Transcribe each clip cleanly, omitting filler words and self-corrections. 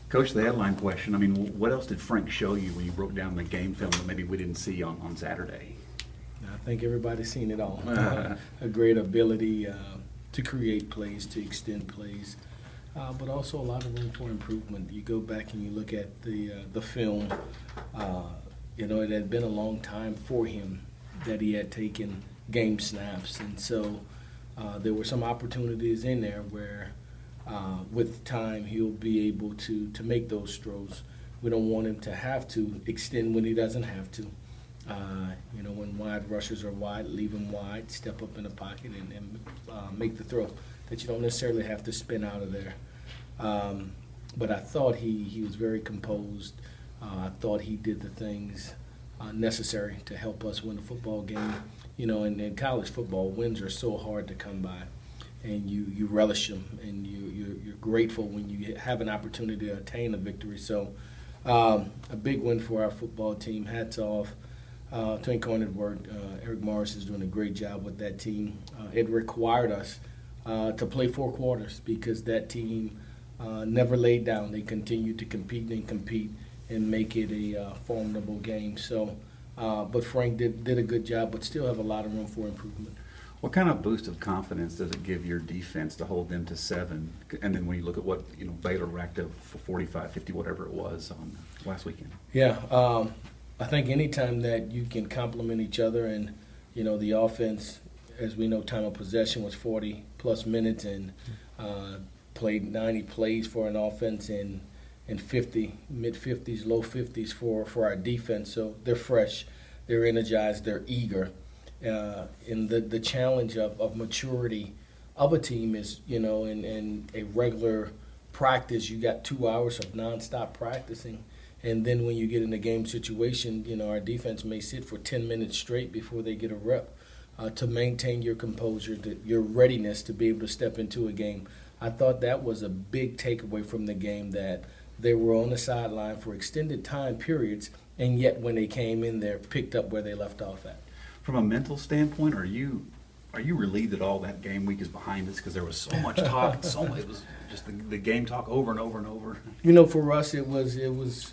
Coach, the headline question, I mean, what else did Frank show you when you broke down the game film that maybe we didn't see on Saturday? I think everybody's seen it all. A great ability to create plays, to extend plays, but also a lot of room for improvement. You go back and you look at the film, it had been a long time for him that he had taken game snaps, and so there were some opportunities in there where with time he'll be able to make those throws. We don't want him to have to extend when he doesn't have to. When wide rushers are wide, leave them wide, step up in the pocket and make the throw that you don't necessarily have to spin out of there. But I thought he was very composed. I thought he did the things necessary to help us win a football game. In college football, wins are so hard to come by, and you relish them, and you're grateful when you have an opportunity to attain a victory. So a big win for our football team. Hats off to Incarnate Word. Eric Morris is doing a great job with that team. It required us to play 4 quarters because that team never laid down. They continued to compete and make it a formidable game. So, but Frank did a good job, but still have a lot of room for improvement. What kind of boost of confidence does it give your defense to hold them to 7? And then when you look at what Baylor racked up for 45, 50, whatever it was on last weekend. Yeah, I think anytime that you can complement each other, and the offense, as we know, time of possession was 40 plus minutes, and played 90 plays for an offense in 50, mid-50s, low 50s for our defense. So they're fresh, they're energized, they're eager. And the challenge of maturity of a team is, in a regular practice, you got 2 hours of nonstop practicing. And then when you get in a game situation, our defense may sit for 10 minutes straight before they get a rep. To maintain your composure, your readiness to be able to step into a game. I thought that was a big takeaway from the game, that they were on the sideline for extended time periods, and yet when they came in there, picked up where they left off at. From a mental standpoint, are you relieved that all that game week is behind us because there was so much talk, it was just the game talk over and over and over? For us, it was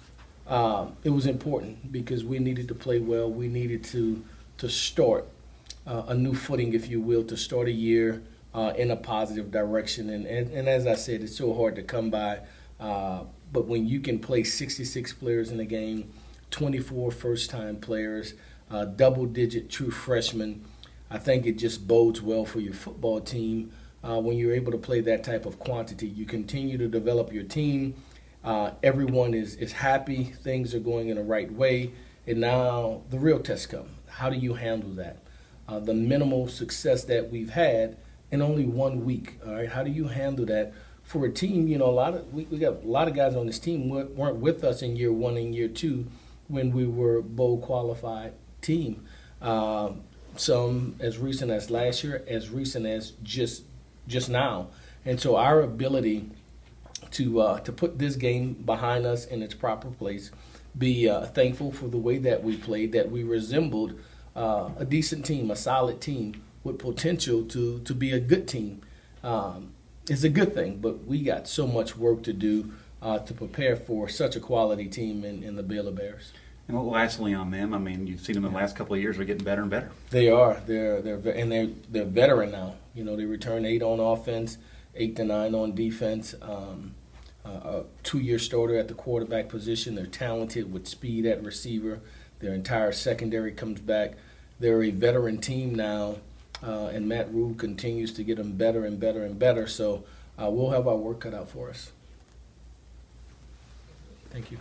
important because we needed to play well. We needed to start a new footing, if you will, to start a year in a positive direction. And as I said, it's so hard to come by. But when you can play 66 players in a game, 24 first-time players, double-digit true freshmen, I think it just bodes well for your football team when you're able to play that type of quantity. You continue to develop your team. Everyone is happy. Things are going in the right way. And now the real test comes. How do you handle that? The minimal success that we've had in only 1 week. All right, how do you handle that for a team? We got a lot of guys on this team weren't with us in year 1 and year 2 when we were bowl qualified team. Some as recent as last year, as recent as just now. And so our ability to put this game behind us in its proper place, be thankful for the way that we played, that we resembled a decent team, a solid team with potential to be a good team, is a good thing. But we got so much work to do to prepare for such a quality team in the Baylor Bears. And lastly on them, I mean, you've seen them in the last couple of years. They're getting better and better. They are. They're veteran now. They return 8 on offense, 8 to 9 on defense. A 2-year starter at the quarterback position. They're talented with speed at receiver. Their entire secondary comes back. They're a veteran team now, and Matt Rule continues to get them better and better and better. So we'll have our work cut out for us. Thank you.